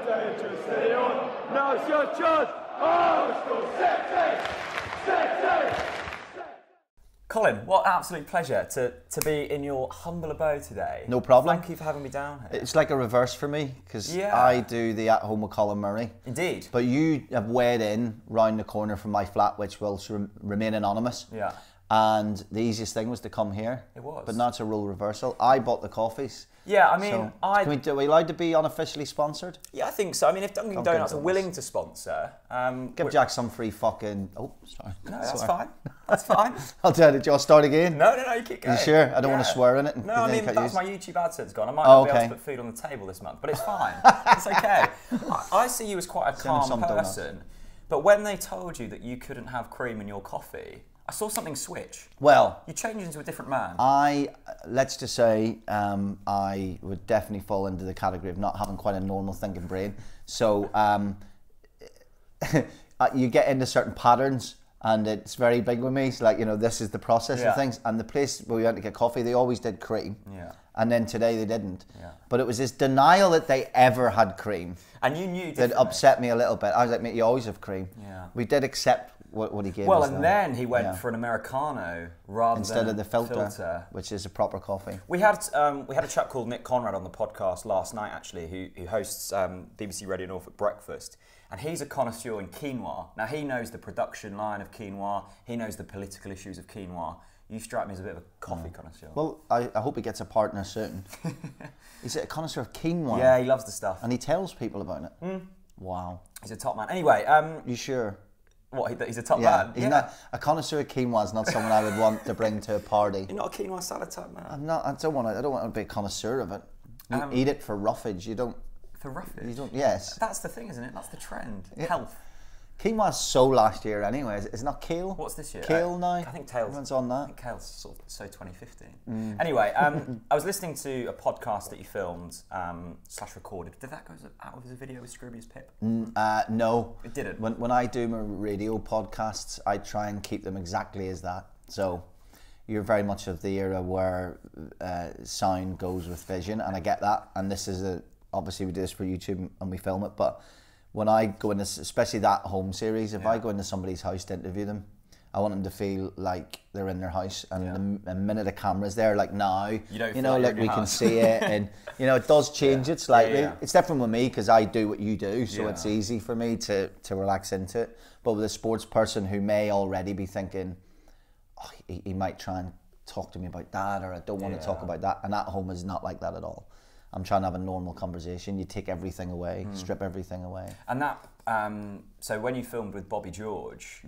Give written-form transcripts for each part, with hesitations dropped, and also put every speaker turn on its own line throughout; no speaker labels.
dangerous city on. Now's your chance. Arsenal City!
Colin, what absolute pleasure to be in your humble abode today.
No problem.
Thank you for having me down here.
It's like a reverse for me, because
Yeah.
I do the At Home with Colin Murray.
Indeed.
But you have weighed in round the corner from my flat, which will remain anonymous.
Yeah.
And the easiest thing was to come here.
It was.
But now it's a role reversal. I bought the coffees.
Yeah, I mean,
So, are we allowed to be unofficially sponsored?
Yeah, I think so. I mean, if Dunkin' Donuts are
goodness.
willing to sponsor...
Give Jack some free fucking... Oh, sorry.
No, that's
Sorry.
fine. That's fine.
I'll tell you, do you want to start again?
No, you keep going.
You sure? I don't want to swear in it.
No, I mean, that's my YouTube AdSense gone. I might
Oh,
not be able
okay.
to put food on the table this month, but it's fine. It's okay. I see you as quite a
Send us
calm
some donuts.
person, but when they told you that you couldn't have cream in your coffee, I saw something switch.
Well,
You changed into a different man.
let's just say, I would definitely fall into the category of not having quite a normal thinking brain. So, you get into certain patterns, and it's very big with me. It's like, you know, this is the process
Yeah.
of things. And the place where we went to get coffee, they always did cream.
Yeah.
And then today they didn't.
Yeah.
But it was this denial that they ever had cream
And you knew
that
differently.
upset me a little bit. I was like, mate, you always have cream.
Yeah.
We did accept what he gave
Well,
us.
and
though.
then he went
Yeah.
for an Americano rather
Instead
than
of the filter, which is a proper coffee.
We had a chap called Nick Conrad on the podcast last night, actually, who hosts BBC Radio Norfolk Breakfast, and he's a connoisseur in quinoa. Now, he knows the production line of quinoa, he knows the political issues of quinoa. You strike me as a bit of a coffee connoisseur.
Well, I hope he gets a partner soon. He's a connoisseur of quinoa.
Yeah, he loves the stuff.
And he tells people about it. Wow.
He's a top man. Anyway,
You sure?
what, he's a top
Yeah.
man?
He's not a connoisseur of quinoa is not someone I would want to bring to a party.
You're not a quinoa salad type man?
I don't want to be a connoisseur of it. You eat it for roughage. You don't.
For roughage?
Yes.
That's the thing, isn't it? That's the trend. Health.
Quinoa's so last year anyway. It's not kale.
What's this year?
Kale now.
I think tails.
Everyone's on that.
I think kale's sort of so 2015. Anyway, I was listening to a podcast that you filmed / recorded. Did that go out as a video with Scroobius Pip?
No.
It didn't.
When I do my radio podcasts, I try and keep them exactly as that. So you're very much of the era where sound goes with vision, and I get that. And this is obviously we do this for YouTube and we film it, but when I go into, especially that home series, if I go into somebody's house to interview them, I want them to feel like they're in their house, and the minute the camera's there, like now,
don't
you know,
feel like
like
you're in
we
your
can
house.
see it, and you know, it does change it slightly.
Yeah.
It's different with me because I do what you do, so
Yeah.
it's easy for me to relax into it. But with a sports person who may already be thinking, oh, he might try and talk to me about that, or I don't want to talk about that, and at home is not like that at all. I'm trying to have a normal conversation. You take everything away, strip everything away.
And that, so when you filmed with Bobby George,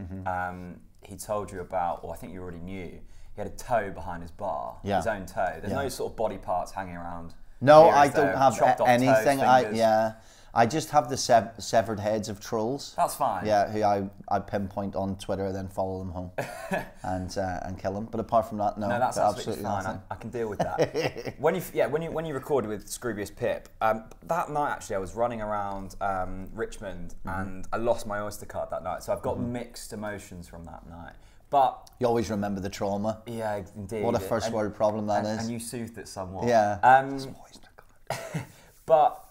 he told you about, or I think you already knew, he had a toe behind his bar,
Yeah.
his own toe. There's
Yeah.
no sort of body parts hanging around.
No,
here,
I
is there?
don't have
Chopped off
anything.
Toes, fingers.
I just have the severed heads of trolls.
That's fine.
Yeah, who I pinpoint on Twitter, then follow them home and kill them. But apart from that, no.
No, that's
but
absolutely fine.
nothing.
I can deal with that. when you recorded with Scroobius Pip, that night actually I was running around Richmond and I lost my Oyster card that night, so I've got mixed emotions from that night. But
You always remember the trauma.
yeah, indeed.
What a first world problem that is.
And you soothed it somewhat.
Yeah.
But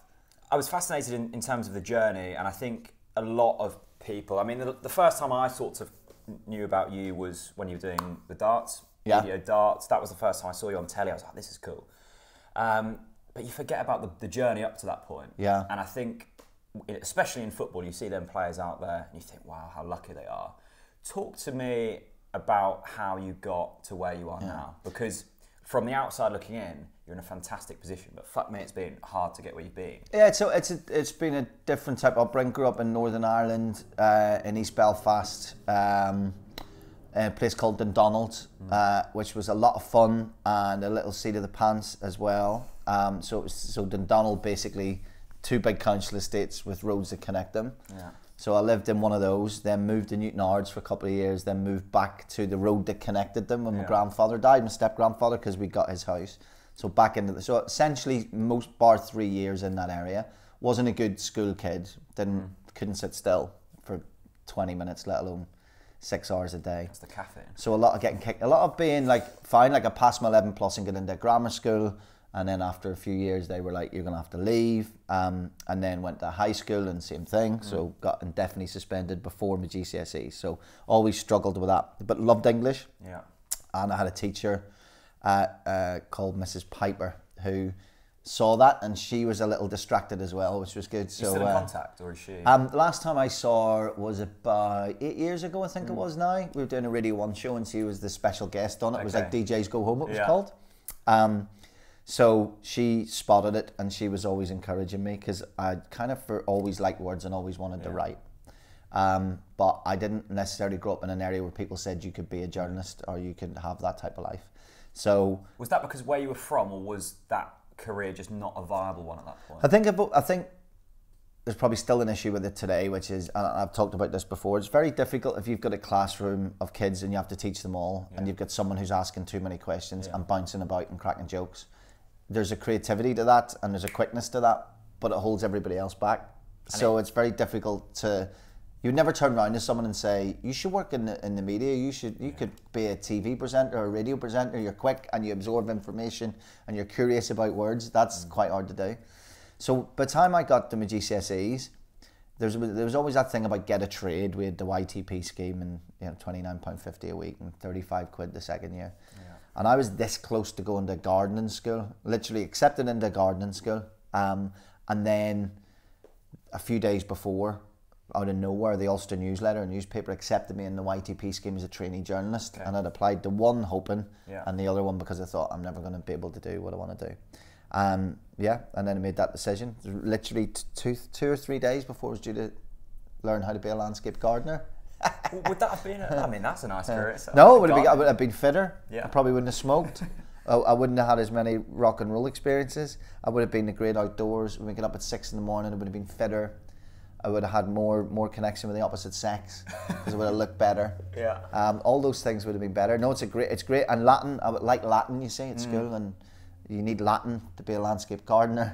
I was fascinated in terms of the journey, and I think a lot of people, I mean, the first time I sort of knew about you was when you were doing the darts,
Yeah.
video darts. That was the first time I saw you on telly. I was like, this is cool. But you forget about the journey up to that point.
Yeah.
And I think, especially in football, you see them players out there and you think, wow, how lucky they are. Talk to me about how you got to where you are now. Because from the outside looking in, you're in a fantastic position, but fuck me, it's been hard to get where you've been.
Yeah, so it's been a different type of upbringing. Grew up in Northern Ireland, in East Belfast, a place called Dundonald, which was a lot of fun and a little seat of the pants as well. So Dundonald, basically two big council estates with roads that connect them.
Yeah.
So I lived in one of those, then moved to Newton Ards for a couple of years, then moved back to the road that connected them when my grandfather died, my step-grandfather, because we got his house. So back into so essentially most bar 3 years in that area. Wasn't a good school kid. Couldn't sit still for 20 minutes, let alone 6 hours a day.
That's the caffeine.
So a lot of getting kicked, a lot of being like fine, like I passed my 11 plus and got into grammar school, And then after a few years, they were like, you're going to have to leave. And then went to high school and same thing. So got indefinitely suspended before my GCSEs. So always struggled with that, but loved English.
Yeah. And
I had a teacher called Mrs. Piper who saw that, and she was a little distracted as well, which was good. So,
still in contact, or is she?
The last time I saw her was about 8 years ago, I think it was now. We were doing a Radio 1 show and she was the special guest on it. It was like DJs Go Home, it was called. So she spotted it and she was always encouraging me because I kind of always liked words and always wanted to write. But I didn't necessarily grow up in an area where people said you could be a journalist or you could have that type of life. So
was that because where you were from, or was that career just not a viable one at that point?
I think there's probably still an issue with it today, which is, and I've talked about this before, it's very difficult if you've got a classroom of kids and you have to teach them all, and you've got someone who's asking too many questions and bouncing about and cracking jokes. There's a creativity to that and there's a quickness to that, but it holds everybody else back. So it's very difficult to, you would never turn around to someone and say, you should work in the media, you could be a TV presenter or a radio presenter, you're quick and you absorb information and you're curious about words. That's quite hard to do. So by the time I got to my GCSEs, there was always that thing about get a trade. We had the YTP scheme and £29.50 a week and 35 quid the second year. Yeah. And I was this close to going to gardening school, literally accepted into gardening school. And then a few days before, out of nowhere, the Ulster newspaper accepted me in the YTP scheme as a trainee journalist. And I'd applied to one hoping and the other one because I thought I'm never going to be able to do what I want to do. And then I made that decision. Literally two or 3 days before I was due to learn how to be a landscape gardener.
Would that have been? I mean, that's a nice career.
No, I would have been fitter.
Yeah.
I probably wouldn't have smoked. I wouldn't have had as many rock and roll experiences. I would have been the great outdoors. Waking up at 6 in the morning, I would have been fitter. I would have had more connection with the opposite sex because I would have looked better. Yeah. All those things would have been better. No, it's great. And Latin, I would like Latin. You see at school, and you need Latin to be a landscape gardener.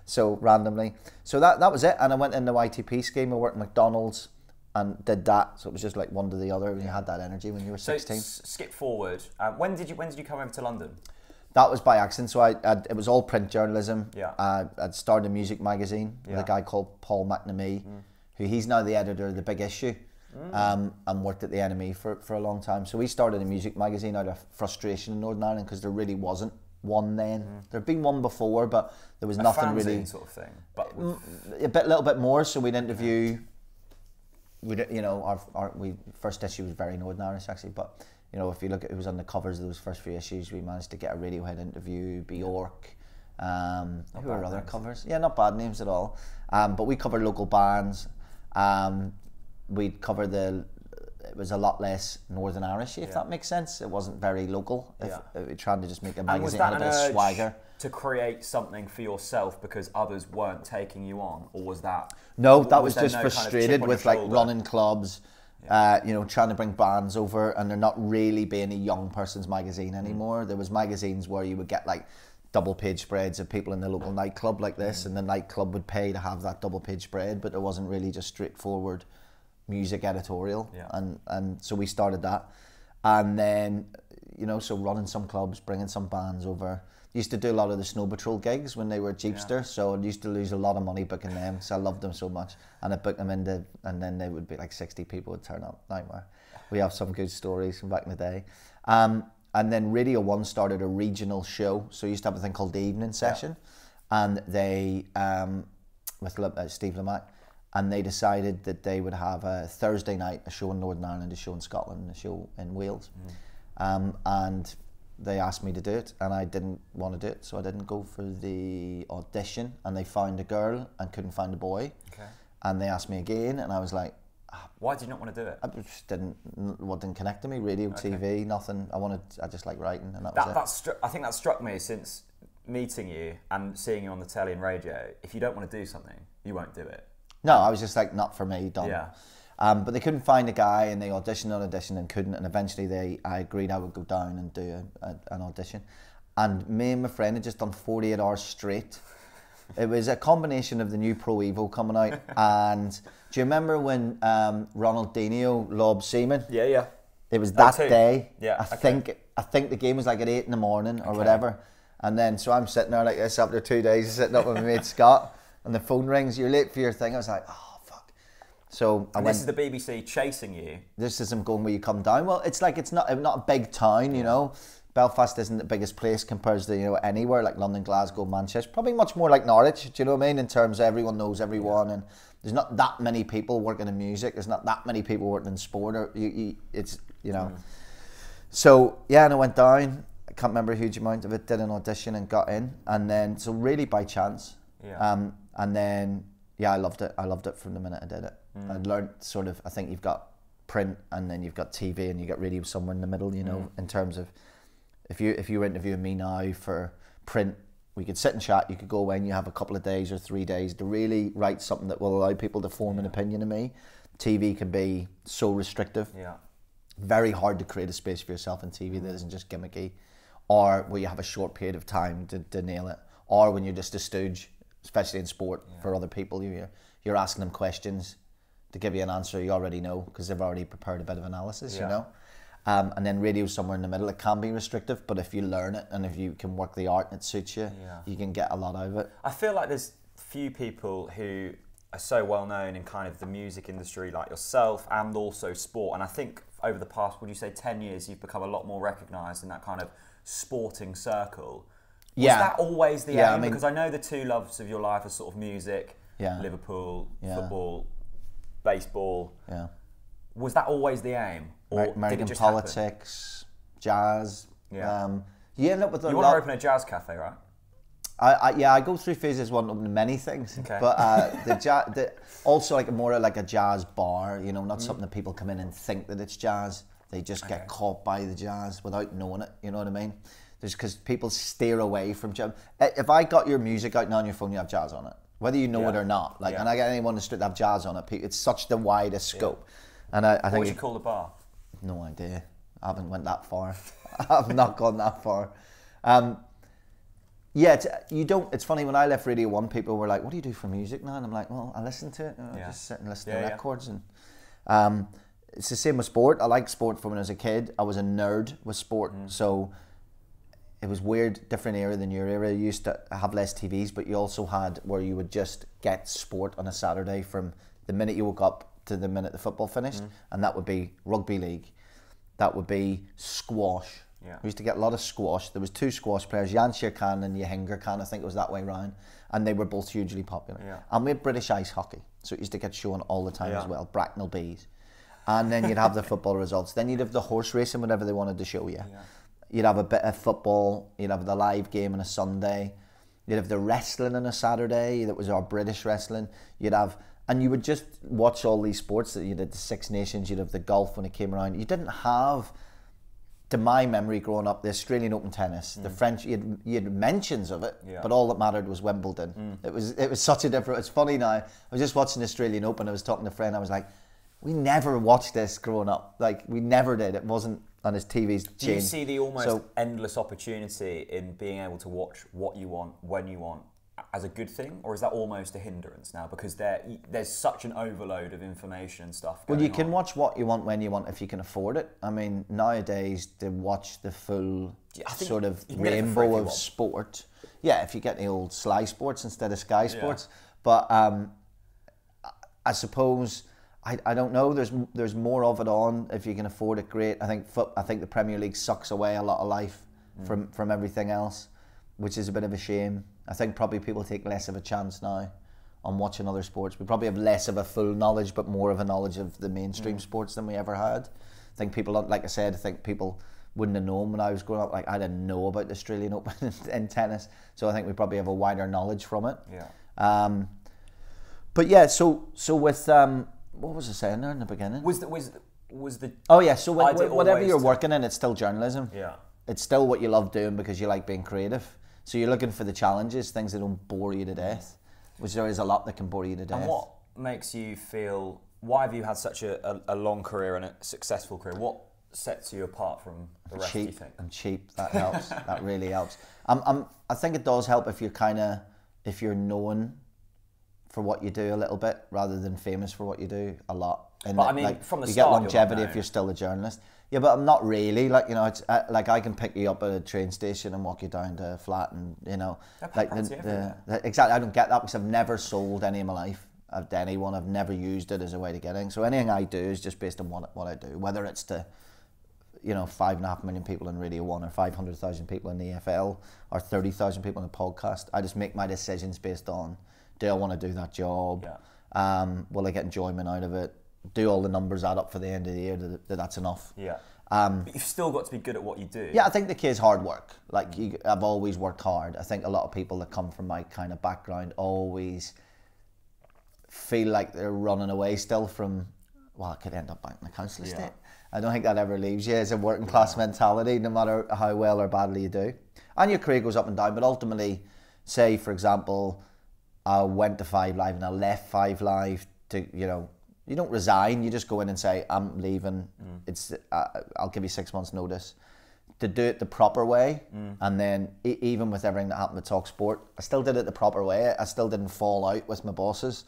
So randomly, so that was it. And I went in the YTP scheme. I worked at McDonald's and did that. So it was just like one to the other. When you had that energy when you were 16.
So skip forward. When did you come over to London?
That was by accident. So it was all print journalism.
Yeah.
I'd started a music magazine with a guy called Paul McNamee, who he's now the editor of The Big Issue, and worked at the NME for a long time. So we started a music magazine out of frustration in Northern Ireland because there really wasn't one then. There'd been one before, but there was nothing really
sort of thing. But
little bit more. So we'd interview. Our first issue was very Northern Irish actually, but. If you look at who was on the covers of those first few issues, we managed to get a Radiohead interview, Bjork, who were other covers? Yeah, not bad names at all. But we covered local bands. We'd cover it was a lot less Northern Irish, if that makes sense. It wasn't very local. We tried to just make a magazine with a bit of swagger.
To create something for yourself because others weren't taking you on, or was that?
No, that was just frustrated with like running clubs. Trying to bring bands over and there not really being a young person's magazine anymore. There was magazines where you would get like double page spreads of people in the local nightclub like this, and the nightclub would pay to have that double page spread, but there wasn't really just straightforward music editorial. And so we started that, and then so running some clubs, bringing some bands over. Used to do a lot of the Snow Patrol gigs when they were Jeepster, so I used to lose a lot of money booking them, so I loved them so much. And I booked them and then they would be like 60 people would turn up. Nightmare. We have some good stories from back in the day. And then Radio 1 started a regional show, so we used to have a thing called the Evening Session, and they, with Steve Lamack, and they decided that they would have a Thursday night, a show in Northern Ireland, a show in Scotland, a show in Wales. And they asked me to do it and I didn't want to do it, so I didn't go for the audition, and they found a girl and couldn't find a boy. And they asked me again and I was like,
why did you not want to do it?
I just didn't connect to me. Radio, TV, nothing. I just like writing, and that was it.
I think that struck me since meeting you and seeing you on the telly and radio. If you don't want to do something, you won't do it.
No, I was just like, not for me, done. But they couldn't find a guy, and they auditioned and couldn't, and eventually I agreed I would go down and do an audition. And me and my friend had just done 48 hours straight. It was a combination of the new Pro Evo coming out, and do you remember when Ronaldinho lobbed Seaman?
Yeah.
It was that day.
Yeah.
I think the game was like at 8 in the morning or whatever. And then, so I'm sitting there like this after 2 days, sitting up with my mate Scott, and the phone rings, you're late for your thing. I was like, oh, fuck. So I went,
this is the BBC chasing you?
This is them going, will you come down? Well, it's like, it's not a big town, you know. Belfast isn't the biggest place compared to, you know, anywhere like London, Glasgow, Manchester. Probably much more like Norwich, do you know what I mean? In terms of everyone knows everyone, and there's not that many people working in music. There's not that many people working in sport. Or it's, you know. So, yeah, and I went down. I can't remember a huge amount of it. Did an audition and got in. And then, so really by chance.
Yeah.
And then, yeah, I loved it. I loved it from the minute I did it. I learned sort of, I think you've got print and then you've got TV and you got radio somewhere in the middle, you know, in terms of, if you were interviewing me now for print, we could sit and chat, you could go away and you have a couple of days or 3 days to really write something that will allow people to form an opinion of me. TV can be so restrictive.
Yeah.
Very hard to create a space for yourself in TV that isn't just gimmicky, or where you have a short period of time to nail it, or when you're just a stooge, especially in sport, for other people. You're asking them questions to give you an answer you already know because they've already prepared a bit of analysis, you know. And then radio somewhere in the middle. It can be restrictive, but if you learn it and if you can work the art and it suits you, you can get a lot out of it.
I feel like there's few people who are so well known in kind of the music industry like yourself and also sport. And I think over the past, would you say 10 years, you've become a lot more recognised in that kind of sporting circle. Was that always the aim? I mean, because I know the two loves of your life are sort of music, Liverpool, football, baseball. Yeah. Was that always the aim? Or
American
did it just
politics, jazz.
Yeah.
You end up with
you want to open a jazz cafe, right?
I go through phases wanting many things, but also like more like a jazz bar, you know, not something that people come in and think that it's jazz. They just get caught by the jazz without knowing it. You know what I mean? There's because people steer away from jazz. If I got your music out now on your phone, you have jazz on it, whether you know it or not. Like, and I get anyone to have jazz on it. It's such the widest scope. And I think.
What would you call the bar?
No idea. I haven't went that far. I've not gone that far. Yeah, it's funny, when I left Radio 1, people were like, what do you do for music now? And I'm like, well, I listen to it. I just sit and listen to records. And it's the same with sport. I liked sport from when I was a kid. I was a nerd with sport. So it was weird, different era than your era. You used to have less TVs, but you also had where you would just get sport on a Saturday from the minute you woke up to the minute the football finished. And that would be rugby league. That would be squash. Yeah. We used to get a lot of squash. There was two squash players, Jan Shirkan and Yehinger Khan, I think it was that way round, and they were both hugely popular. Yeah. And we had British ice hockey, so it used to get shown all the time as well, Bracknell Bees. And then you'd have the football results. Then you'd have the horse racing, whatever they wanted to show you. Yeah. You'd have a bit of football, you'd have the live game on a Sunday, you'd have the wrestling on a Saturday, that was our British wrestling, you'd have, and you would just watch all these sports that you did, the Six Nations, you'd have the golf when it came around. You didn't have, to my memory growing up, the Australian Open tennis, the French, you had mentions of it, but all that mattered was Wimbledon. It was such a different, it's funny now, I was just watching the Australian Open, I was talking to a friend, I was like, we never watched this growing up, like we never did, it wasn't on his TV's changed.
Do you see the almost endless opportunity in being able to watch what you want, when you want, as a good thing, or is that almost a hindrance now because there's such an overload of information and stuff going on?
Well, you can watch what you want when you want if you can afford it. I mean, nowadays to watch the full sort of rainbow of sport, if you get the old Sly Sports instead of Sky Sports, but I suppose I don't know. There's more of it on if you can afford it. Great. I think the Premier League sucks away a lot of life from everything else, which is a bit of a shame. I think probably people take less of a chance now on watching other sports. We probably have less of a full knowledge, but more of a knowledge of the mainstream sports than we ever had. I think people, like I said, people wouldn't have known when I was growing up. Like I didn't know about the Australian Open in tennis, so I think we probably have a wider knowledge from it. Yeah. But yeah, so with what was I saying there in the beginning?
Was the
so whatever you're working in, it's still journalism. Yeah. It's still what you love doing because you like being creative. So you're looking for the challenges, things that don't bore you to death, which there is a lot that can bore you to death.
And what makes you feel, why have you had such a long career and a successful career? What sets you apart from the rest, do you think?
I'm cheap, that helps, that really helps. I think it does help if you're known for what you do a little bit rather than famous for what you do a lot. And
but I mean, from the
you
start,
get longevity if you're still a journalist. Yeah, but I'm not really. Like, you know, it's like I can pick you up at a train station and walk you down to a flat, and you know, like exactly. I don't get that because I've never sold any of my life to anyone. I've never used it as a way to get in. So anything I do is just based on what I do, whether it's to, you know, 5.5 million people in Radio 1 or 500,000 people in the EFL or 30,000 people in a podcast. I just make my decisions based on, do I want to do that job? Yeah. Will I get enjoyment out of it? Do all the numbers add up for the end of the year that's enough?
Yeah. But you've still got to be good at what you do.
Yeah, I think the key is hard work. Like, I've always worked hard. I think a lot of people that come from my kind of background always feel like they're running away still from, well, I could end up back in the council estate. I don't think that ever leaves you as a working class mentality, no matter how well or badly you do. And your career goes up and down, but ultimately, say, for example, I went to 5 Live and I left 5 Live to, you know, you don't resign, you just go in and say, I'm leaving, it's I'll give you 6 months notice. To do it the proper way, and then even with everything that happened with TalkSport, I still did it the proper way. I still didn't fall out with my bosses.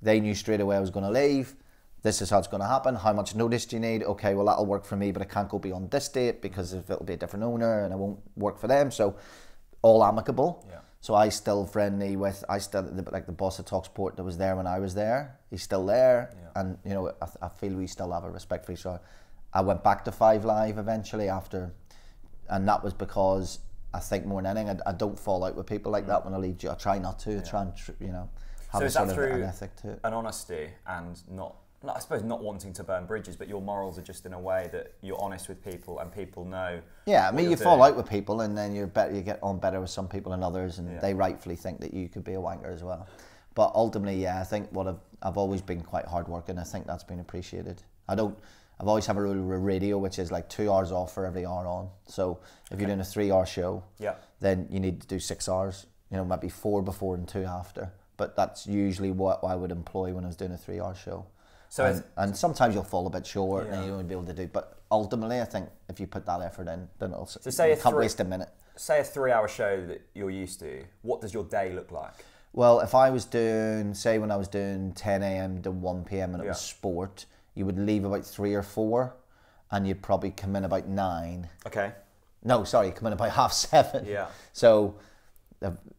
They knew straight away I was going to leave. This is how it's going to happen. How much notice do you need? Okay, well, that'll work for me, but I can't go beyond this date because if it'll be a different owner and I won't work for them. So all amicable. Yeah. So I still friendly with, like the boss of TalkSport that was there when I was there. He's still there. Yeah. And, you know, I feel we still have a respect for each other. I went back to 5 Live eventually after, and that was because I think more than anything, I don't fall out with people like that when I leave. I try not to. I try and, you know, have a sort of an ethic to it.
An honesty and not, I suppose, not wanting to burn bridges, but your morals are just in a way that you're honest with people and people know. Yeah,
I mean, you fall out with people and then you get on better with some people than others, and they rightfully think that you could be a wanker as well. But ultimately, yeah, I think I've always been quite hardworking. I think that's been appreciated. I've always have a rule with radio, which is like 2 hours off for every hour on. So if you're doing a 3-hour show, then you need to do 6 hours. You know, maybe 4 before and 2 after. But that's usually what I would employ when I was doing a 3-hour show. So and sometimes you'll fall a bit short and you won't be able to do. But ultimately, I think if you put that effort in, then it'll. So say you can't waste a minute.
Say a 3-hour show that you're used to. What does your day look like?
Well, if I was doing, say, when I was doing 10 a.m. to 1 p.m. and it was sport, you would leave about 3 or 4, and you'd probably come in about 9.
Okay.
No, sorry, come in about 7:30.
Yeah.
So,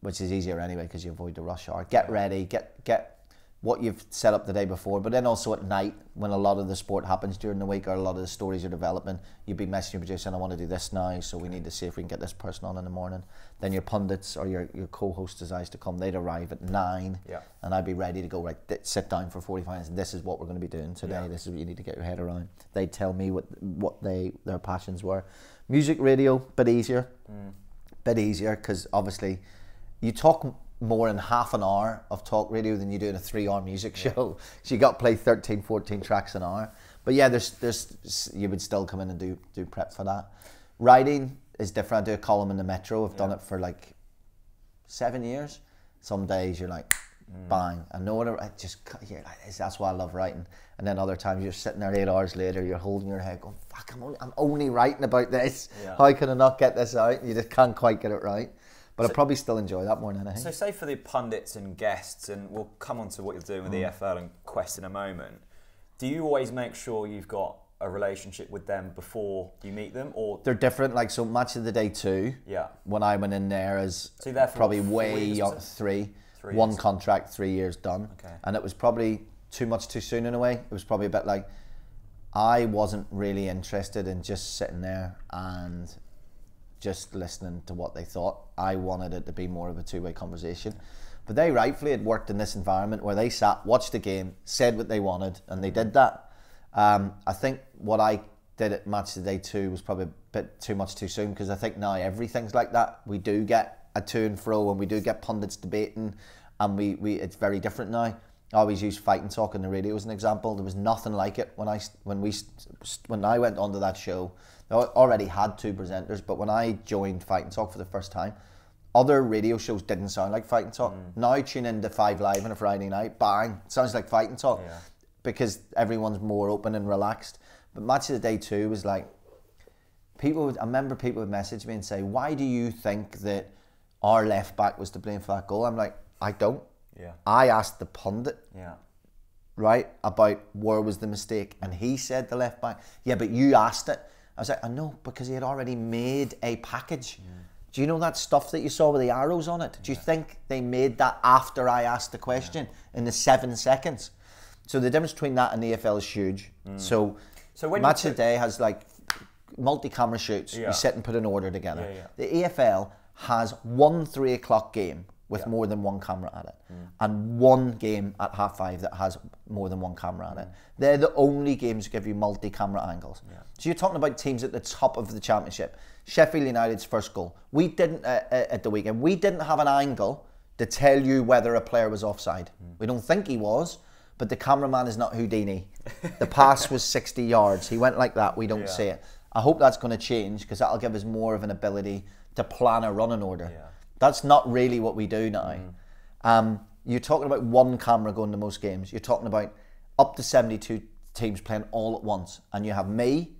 which is easier anyway because you avoid the rush hour. Get ready, get what you've set up the day before, but then also at night when a lot of the sport happens during the week or a lot of the stories are developing, you'd be messaging your producer, I want to do this now, so we need to see if we can get this person on in the morning. Then your pundits or your co-host decides to come, they'd arrive at 9, and I'd be ready to go, right, sit down for 45 minutes, and this is what we're going to be doing today, this is what you need to get your head around. They'd tell me what their passions were. Music radio, bit easier because obviously you talk more in half an hour of talk radio than you do in a 3-hour music show. So you got to play 13, 14 tracks an hour. But yeah, there's you would still come in and do prep for that. Writing is different. I do a column in the Metro. I've done it for like 7 years. Some days you're like, bang. I know what that's why I love writing. And then other times you're sitting there 8 hours later, you're holding your head going, fuck, I'm only writing about this. Yeah. How can I not get this out? You just can't quite get it right. But I'd probably still enjoy that more than anything.
So say for the pundits and guests, and we'll come on to what you're doing with the EFL and Quest in a moment, do you always make sure you've got a relationship with them before you meet them? Or
they're different, like, so Match of the Day 2, when I went in there as probably way young, 3, 1 contract, 3 years done. Okay. And it was probably too much too soon in a way. It was probably a bit like, I wasn't really interested in just sitting there and just listening to what they thought. I wanted it to be more of a two-way conversation. But they rightfully had worked in this environment where they sat, watched the game, said what they wanted, and they did that. I think what I did at Match of the Day 2 was probably a bit too much too soon, because I think now everything's like that. We do get a to and fro, and we do get pundits debating, and we it's very different now. I always use Fight and Talk on the radio as an example. There was nothing like it when I went onto that show. They already had 2 presenters, but when I joined Fight and Talk for the first time, other radio shows didn't sound like Fight and Talk. Now tune into 5 Live on a Friday night, bang, it sounds like Fight and Talk, because everyone's more open and relaxed. But Match of the Day 2 was like, I remember people would message me and say, why do you think that our left back was to blame for that goal? I'm like, I don't.
Yeah.
I asked the pundit,
Yeah.
right, about where was the mistake, and he said the left back. Yeah, but you asked it. I was like, I know, because he had already made a package. Do you know that stuff that you saw with the arrows on it? Do you think they made that after I asked the question in the 7 seconds? So the difference between that and the EFL is huge. So
when
Match of the Day has like multi-camera shoots. You sit and put an order together. The EFL has one 3 o'clock game with more than one camera at it, and one game at 5:30 that has more than one camera at it. They're the only games that give you multi-camera angles. So you're talking about teams at the top of the championship. Sheffield United's first goal. We didn't at the weekend. We didn't have an angle to tell you whether a player was offside. We don't think he was, but the cameraman is not Houdini. The pass was 60 yards. He went like that. We don't see it. I hope that's going to change, because that'll give us more of an ability to plan a running order. That's not really what we do now. You're talking about one camera going to most games. You're talking about up to 72 teams playing all at once, and you have me,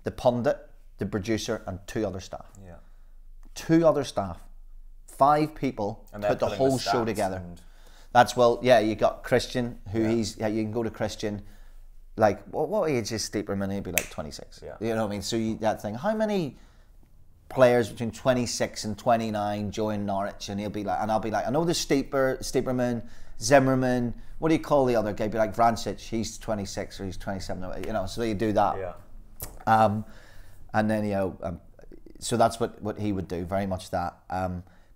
the pundit, the producer, and 2 other staff. 2 other staff. 5 people put the whole show together. That's, well, yeah, you got Christian, who you can go to Christian. Like, what age is Steeperman? He'd be like 26. You know what I mean? So that thing, how many players between 26 and 29 join Norwich? And he'll be like, and I'll be like, I know the Steeperman, Zimmerman, what do you call the other guy? Be like Vrancic, he's 26 or he's 27, you know, so you do that. And then, you know, so that's what he would do, very much that.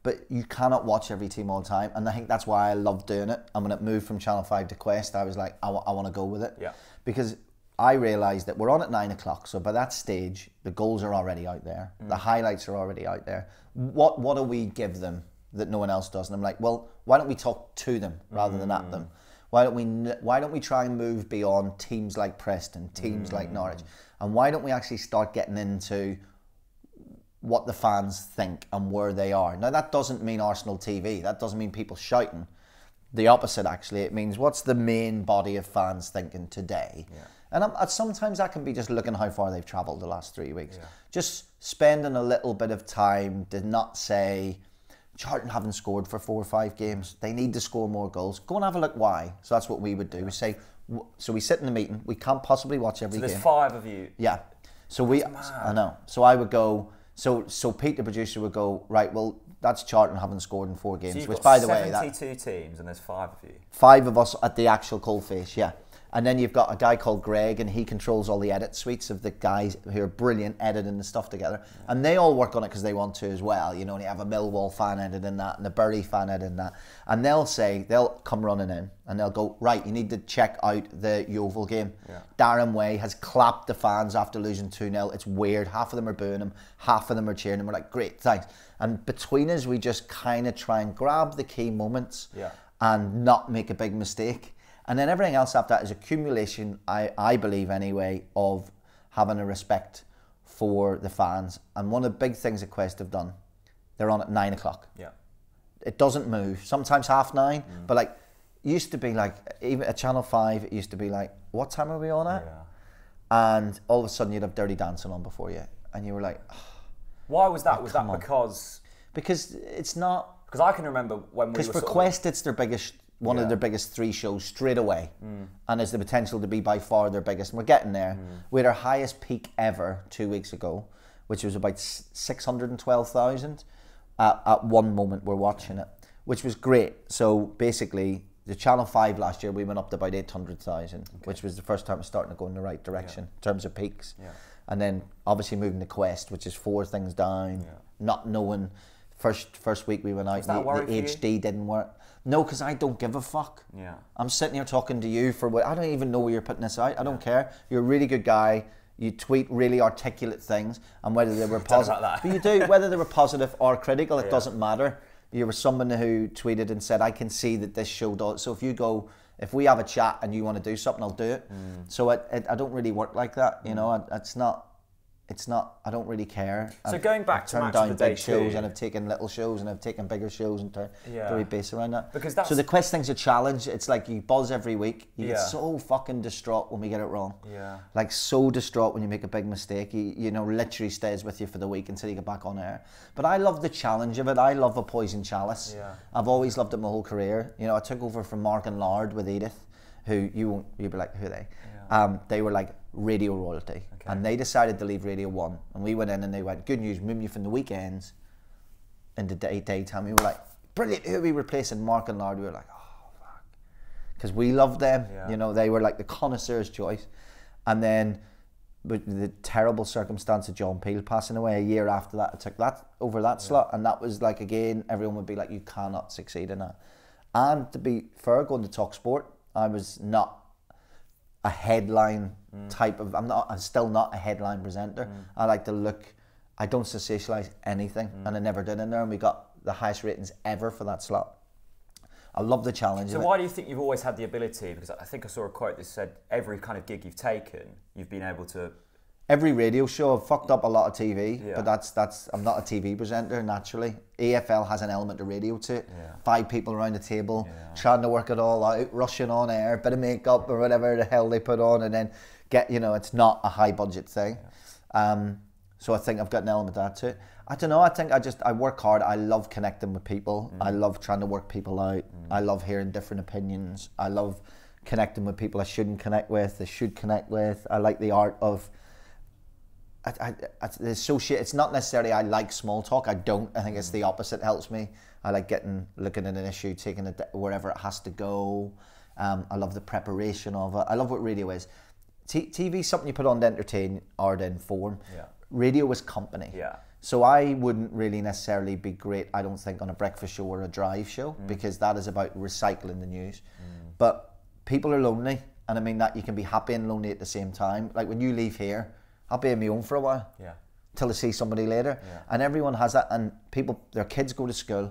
But you cannot watch every team all the time, and I think that's why I love doing it. And when it moved from Channel 5 to Quest, I was like, I want to go with it. Because I realised that we're on at 9 o'clock, so by that stage, the goals are already out there. The highlights are already out there. What do we give them that no one else does? And I'm like, well, why don't we talk to them rather than at them? Why don't we try and move beyond teams like Preston, teams like Norwich? And why don't we actually start getting into what the fans think and where they are? Now, that doesn't mean Arsenal TV. That doesn't mean people shouting. The opposite, actually. It means, what's the main body of fans thinking today? And sometimes that can be just looking how far they've travelled the last 3 weeks. Just spending a little bit of time to not say, Charlton haven't scored for 4 or 5 games. They need to score more goals. Go and have a look why. So that's what we would do. We say, so we sit in the meeting. We can't possibly watch every game.
So there's 5 of you.
So I know. So I would go, so Pete, the producer, would go, right, well, that's Charlton haven't scored in 4 games.
So
which, by the way,
72 teams and there's 5 of you.
5 of us at the actual coalface, And then you've got a guy called Greg, and he controls all the edit suites of the guys who are brilliant editing the stuff together. And they all work on it because they want to as well. You know, and you have a Millwall fan editing that and a Bury fan editing that. And they'll come running in and they'll go, right, you need to check out the Yeovil game. Darren Way has clapped the fans after losing 2-0. It's weird. Half of them are booing him, half of them are cheering him. We're like, great, thanks. And between us, we just kind of try and grab the key moments and not make a big mistake. And then everything else after that is accumulation, I believe anyway, of having a respect for the fans. And one of the big things that Quest have done, they're on at 9 o'clock. It doesn't move. Sometimes 9:30, but like, it used to be like, even at Channel 5, it used to be like, what time are we on at? And all of a sudden you'd have Dirty Dancing on before you. And you were like, oh,
why was that?
Oh,
was that
because it's not...
Because I can remember when we were...
Because for Quest, it's their biggest... One of their biggest 3 shows straight away, and has the potential to be by far their biggest. And we're getting there. We had our highest peak ever 2 weeks ago, which was about 612,000 at one moment we're watching it, which was great. So basically, the Channel 5 last year, we went up to about 800,000, which was the first time it was starting to go in the right direction in terms of peaks. And then obviously moving to Quest, which is 4 things down, not knowing. First week we went out, the HD didn't work. No, because I don't give a fuck. I'm sitting here talking to you for what I don't even know where you're putting this out. I don't care. You're a really good guy. You tweet really articulate things, and whether they were positive, but you do, whether they were positive or critical, it doesn't matter. You were someone who tweeted and said, "I can see that this show does." So if we have a chat and you want to do something, I'll do it. So I don't really work like that. You know, it's it's not. I don't really care.
So going back to
turned
Match of
down
the Day
big shows,
2.
and I've taken little shows, and I've taken bigger shows, and turned very based around that.
Because that's,
so the quiz thing's a challenge. It's like you buzz every week. You get
Yeah.
so fucking distraught when we get it wrong.
Yeah.
Like so distraught when you make a big mistake. You know, literally stays with you for the week until you get back on air. But I love the challenge of it. I love a poison chalice.
Yeah.
I've always loved it my whole career. You know, I took over from Mark and Lard with Edith, who you'll be like, who are they?
Yeah.
They were like radio royalty, and they decided to leave Radio 1, and we went in and they went, good news, move you from the weekends into daytime. We were like, brilliant, who are we replacing? Mark and Lard. We were like, oh fuck, because we loved them. You know, they were like the connoisseur's choice. And then with the terrible circumstance of John Peel passing away a year after that, I took that over that slot, and that was like, again, everyone would be like, you cannot succeed in that. And to be fair, going to Talk Sport, I was not a headline type of, I'm still not a headline presenter. I like to look, I don't sensationalise anything, and I never did in there, and we got the highest ratings ever for that slot. I love the challenge.
So why do you think you've always had the ability? Because I think I saw a quote that said every kind of gig you've taken, you've been able to...
Every radio show, I've fucked up a lot of TV, but that's I'm not a TV presenter naturally. AFL has an element of radio to it. 5 people around the table, trying to work it all out, rushing on air, bit of makeup or whatever the hell they put on, and then get, you know, it's not a high budget thing. So I think I've got an element of that to it. I don't know, I think I work hard. I love connecting with people. I love trying to work people out. I love hearing different opinions. I love connecting with people I shouldn't connect with, I should connect with. I like the art of... it's not necessarily I like small talk. I don't. I think it's the opposite helps me. I like looking at an issue, taking it wherever it has to go. I love the preparation of it. I love what radio is. TV is something you put on to entertain or to inform. Radio is company. So I wouldn't really necessarily be great, I don't think, on a breakfast show or a drive show, because that is about recycling the news. But people are lonely, and I mean that you can be happy and lonely at the same time. Like when you leave here, I'll be on my own for a while, till I see somebody later. And everyone has that, and people, their kids go to school,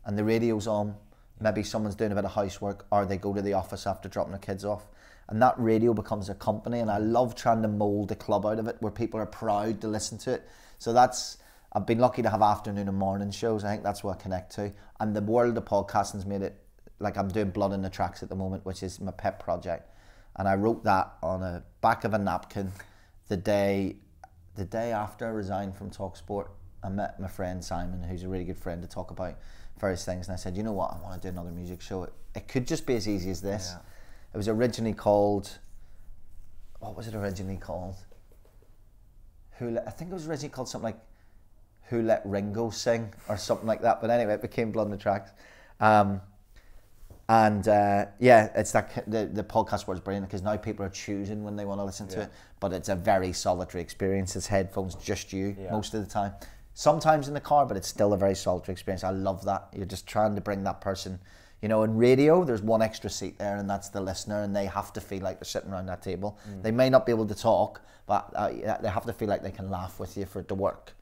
and the radio's on, maybe someone's doing a bit of housework, or they go to the office after dropping their kids off, and that radio becomes a company, and I love trying to mould a club out of it, where people are proud to listen to it. So I've been lucky to have afternoon and morning shows. I think that's what I connect to, and the world of podcasting's made it, like I'm doing Blood in the Tracks at the moment, which is my pet project, and I wrote that on a back of a napkin the day after I resigned from TalkSport. I met my friend Simon, who's a really good friend, to talk about various things, and I said, you know what, I want to do another music show. It could just be as easy as this. It was originally called, what was it originally called? I think it was originally called something like Who Let Ringo Sing, or something like that, but anyway, it became Blood in the Tracks. It's that the podcast word's brilliant, because now people are choosing when they want to listen to it, but it's a very solitary experience. It's headphones, just you most of the time. Sometimes in the car, but it's still a very solitary experience. I love that. You're just trying to bring that person. You know, in radio, there's one extra seat there, and that's the listener, and they have to feel like they're sitting around that table. They may not be able to talk, but they have to feel like they can laugh with you for it to work.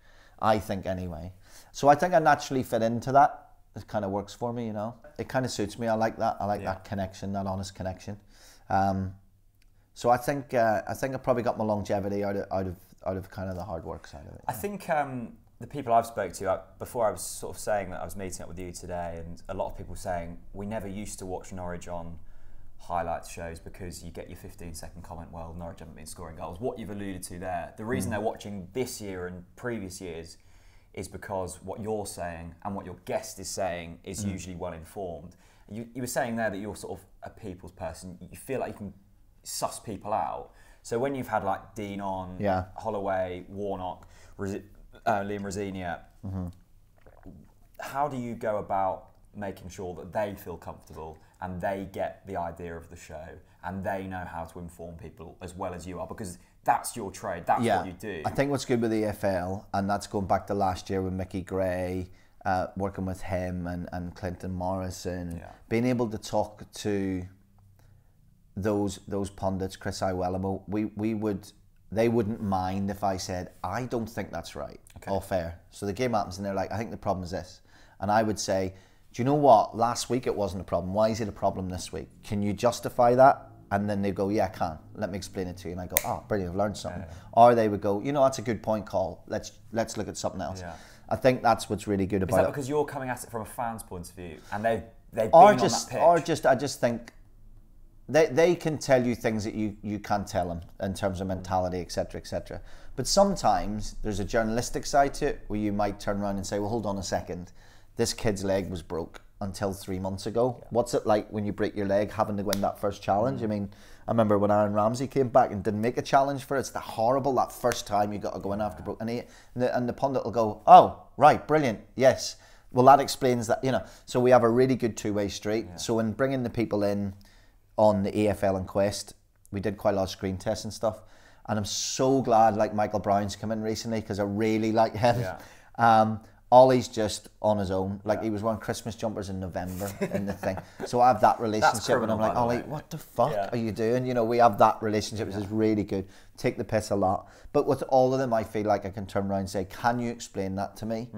I think anyway. So I think I naturally fit into that. It kind of works for me, you know. It kind of suits me. I like that. I like that connection, that honest connection. So I think I probably got my longevity out of kind of the hard work side of it.
I think the people I've spoke to, before I was sort of saying that I was meeting up with you today, and a lot of people saying we never used to watch Norwich on highlights shows because you get your 15-second comment, well, Norwich haven't been scoring goals. What you've alluded to there, the reason they're watching this year and previous years is because what you're saying and what your guest is saying is usually well informed. You were saying there that you're sort of a people's person. You feel like you can suss people out. So when you've had like Dean on, Holloway, Warnock, Liam Rosenia, how do you go about making sure that they feel comfortable and they get the idea of the show and they know how to inform people as well as you are? Because that's your trade, that's what you do.
I think what's good with the EFL, and that's going back to last year with Mickey Gray, working with him and Clinton Morrison, being able to talk to those pundits, Chris Iwellamo, they wouldn't mind if I said, I don't think that's right, or fair. So the game happens and they're like, I think the problem is this. And I would say, do you know what? Last week it wasn't a problem. Why is it a problem this week? Can you justify that? And then they go, yeah, I can. Let me explain it to you. And I go, oh, brilliant, I've learned something. Or they would go, you know, that's a good point, Col. Let's look at something else. Yeah. I think that's what's really good about it.
Is that because you're coming at it from a fan's point of view, and they've been on that pitch?
Or just, I just think they can tell you things that you can't tell them in terms of mentality, etc., etc. But sometimes there's a journalistic side to it where you might turn around and say, well, hold on a second. This kid's leg was broke until 3 months ago. Yeah. What's it like when you break your leg having to win that first challenge? I mean, I remember when Aaron Ramsey came back and didn't make a challenge for it. It's that first time you got to go in after broke. And the pundit will go, oh, right, brilliant, yes. Well, that explains that, you know. So we have a really good two-way street. Yeah. So in bringing the people in on the AFL and Quest, we did quite a lot of screen tests and stuff. And I'm so glad, like, Michael Brown's come in recently because I really like him. Yeah. Ollie's just on his own. Like, he was wearing Christmas jumpers in November in the thing. So I have that relationship and I'm like, Ollie, what the fuck are you doing? You know, we have that relationship, which is really good. Take the piss a lot. But with all of them, I feel like I can turn around and say, can you explain that to me?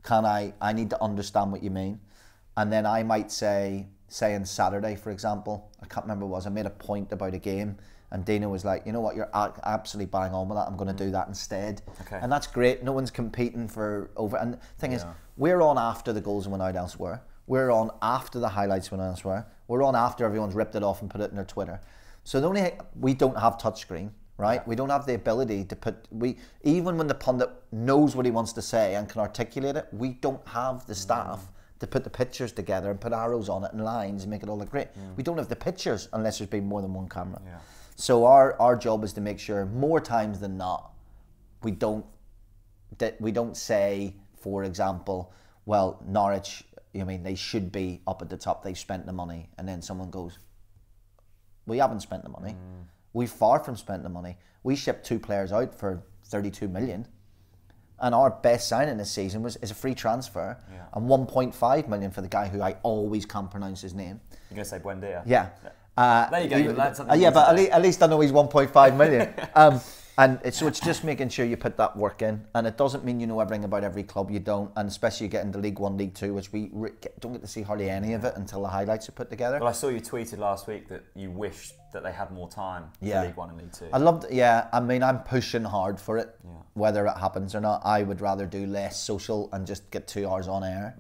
Can I need to understand what you mean. And then I might say on Saturday, for example, I can't remember what it was, I made a point about a game. And Dana was like, you know what, you're absolutely bang on with that. I'm going to do that instead. Okay. And that's great. No one's competing for over. And the thing is, we're on after the goals went out elsewhere. We're on after the highlights went elsewhere. We're on after everyone's ripped it off and put it in their Twitter. So we don't have touchscreen, right? Yeah. We don't have the ability to even when the pundit knows what he wants to say and can articulate it, we don't have the staff to put the pictures together and put arrows on it and lines and make it all look great. We don't have the pictures unless there's been more than one camera. Yeah. So our job is to make sure more times than not we don't say, for example, well, Norwich, I mean, they should be up at the top, they've spent the money, and then someone goes, we haven't spent the money. We've far from spent the money. We shipped 2 players out for 32 million. And our best signing this season is a free transfer and 1.5 million for the guy who I always can't pronounce his name.
You're going to say Buendia?
Yeah.
There you go. You learned something.
Yeah, but at least I know he's 1.5 million. So it's just making sure you put that work in, and it doesn't mean you know everything about every club. You don't, and especially you get into League 1, League 2, which we don't get to see hardly any of it until the highlights are put together.
Well, I saw you tweeted last week that you wished that they had more time for League 1 and League 2.
I loved. Yeah, I mean, I'm pushing hard for it. Yeah. Whether it happens or not, I would rather do less social and just get 2 hours on air.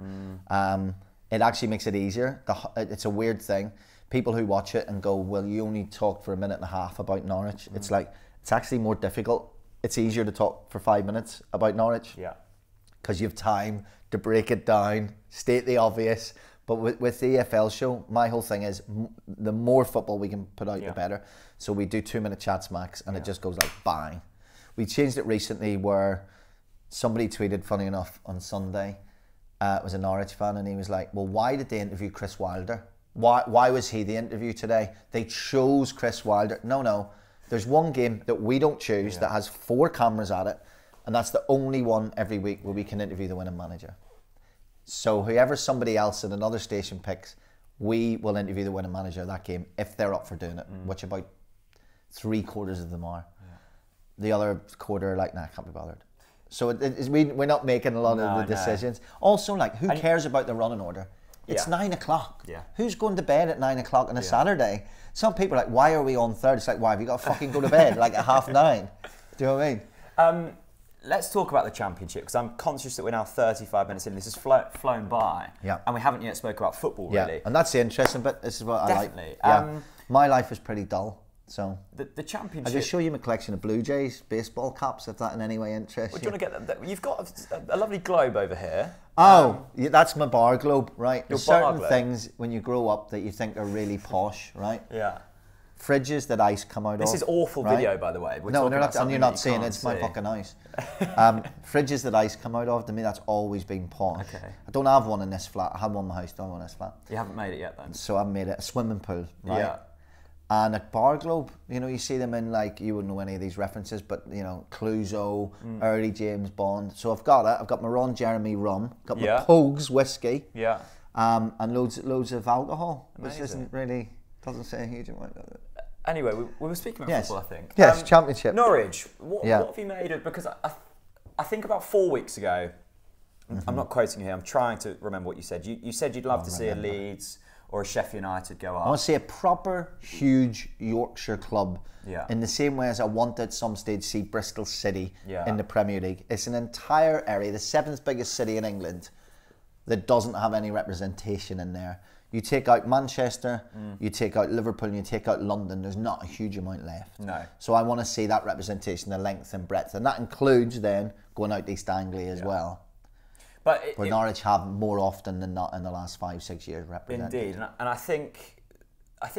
It actually makes it easier. It's a weird thing. People who watch it and go, well, you only talked for a minute and a half about Norwich. It's like, it's actually more difficult. It's easier to talk for 5 minutes about Norwich. Yeah. Because you have time to break it down, state the obvious. But with the EFL show, my whole thing is the more football we can put out, the better. So we do 2-minute chats max, and it just goes like bang. We changed it recently where somebody tweeted, funny enough, on Sunday, it was a Norwich fan, and he was like, well, why did they interview Chris Wilder? Why was he the interview today? They chose Chris Wilder. No. There's one game that we don't choose that has 4 cameras at it, and that's the only one every week where we can interview the winning manager. So whoever somebody else at another station picks, we will interview the winning manager of that game if they're up for doing it, which about 3/4 of them are. Yeah. The other quarter are like, nah, can't be bothered. So we're not making a lot of the decisions. Also, like, who cares about the running order? It's 9 o'clock. Yeah. Who's going to bed at 9 o'clock on a Saturday? Some people are like, why are we on third? It's like, why have you got to fucking go to bed like at 9:30? Do you know what I mean?
Let's talk about the Championship, because I'm conscious that we're now 35 minutes in. This has flown by, and we haven't yet spoke about football, really.
And that's the interesting bit. This is what I like. Yeah. My life is pretty dull. So
the Championship.
I'll just show you my collection of Blue Jays baseball caps, if that in any way interests you.
Do you want to get them? You've got a lovely globe over here.
Oh, that's my bar globe, right? There's certain things when you grow up that you think are really posh, right? Yeah. Fridges that ice come out of.
This is awful video, by the way.
No, and you're not seeing it. It's my fucking ice. Fridges that ice come out of, to me, that's always been posh. Okay. I don't have one in this flat. I had one in my house, don't have one in this flat.
You haven't made it yet, then?
So I've made it. A swimming pool, right? Yeah. And a bar globe, you know, you see them in, like, you wouldn't know any of these references, but, you know, Clouseau, early James Bond. So I've got it. I've got my Ron Jeremy rum, got my Pogues whiskey, and loads of alcohol, which doesn't say a huge amount of it.
Anyway, we were speaking about football, I think.
Yes, Championship.
Norwich, what have you made of? Because I think about 4 weeks ago, I'm not quoting you here, I'm trying to remember what you said. You said you'd love to see a Leeds or a Sheffield United go up.
I want to see a proper, huge Yorkshire club in the same way as I want at some stage see Bristol City in the Premier League. It's an entire area, the 7th biggest city in England, that doesn't have any representation in there. You take out Manchester, you take out Liverpool, and you take out London, there's not a huge amount left.
No.
So I want to see that representation, the length and breadth. And that includes then going out to East Anglia as well.
But
where Norwich have more often than not in the last 5-6 years represented.
Indeed. And I think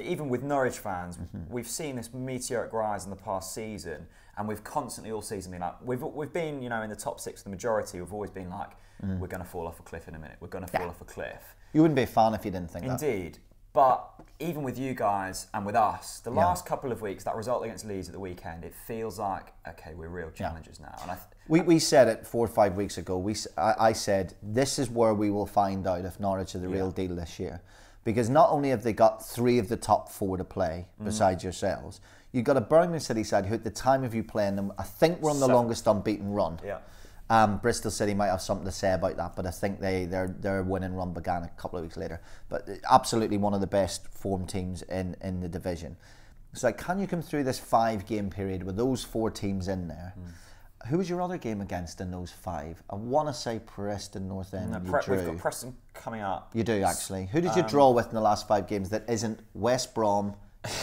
even with Norwich fans, we've seen this meteoric rise in the past season, and we've constantly all season been like, we've been, you know, in the top 6 the majority. We've always been like, we're going to fall off a cliff in a minute. We're going to fall off a cliff.
You wouldn't be a fan if you didn't think that.
Indeed. But even with you guys and with us, the last couple of weeks, that result against Leeds at the weekend, it feels like, okay, we're real challengers now. And
we said it 4 or 5 weeks ago. I said, this is where we will find out if Norwich are the real deal this year. Because not only have they got 3 of the top 4 to play, besides yourselves, you've got a Birmingham City side who at the time of you playing them, I think we're on the longest unbeaten run.
Yeah.
Bristol City might have something to say about that, but I think their winning run began a couple of weeks later. But absolutely one of the best form teams in the division. It's like, can you come through this 5-game period with those 4 teams in there? Who was your other game against in those 5? I want to say Preston North End.
No, we've got Preston coming up.
You do, actually. Who did you draw with in the last 5 games that isn't West Brom,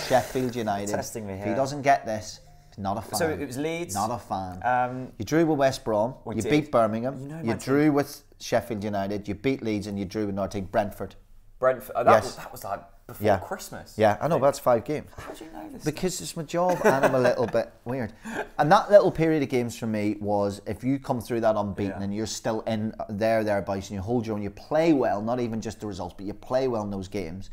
Sheffield United?
Testing me here.
If he doesn't get this, he's not a fan.
So it was Leeds.
Not a fan. You drew with West Brom. You beat Birmingham. You drew with Sheffield United. You beat Leeds, and you drew with North Team Brentford.
Brentford. That was like before Christmas.
Yeah, I know, but that's 5 games.
How do you know this?
Because it's my job and I'm a little bit weird. And that little period of games for me was, if you come through that unbeaten and you're still in thereabouts, and you hold your own, you play well, not even just the results, but you play well in those games,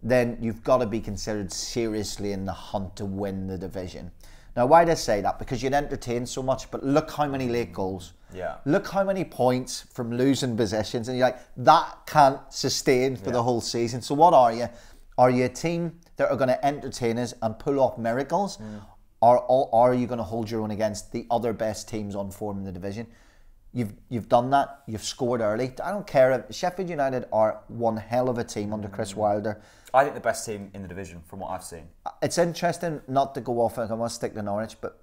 then you've got to be considered seriously in the hunt to win the division. Now, why do I say that? Because you'd entertain so much, but look how many late goals.
Yeah.
Look how many points from losing possessions, and you're like, that can't sustain for the whole season. So what are you? Are you a team that are going to entertain us and pull off miracles? Or are you going to hold your own against the other best teams on form in the division? You've done that. You've scored early. I don't care. If Sheffield United are one hell of a team under Chris Wilder.
I think the best team in the division from what I've seen.
It's interesting not to go off. I want to stick to Norwich, but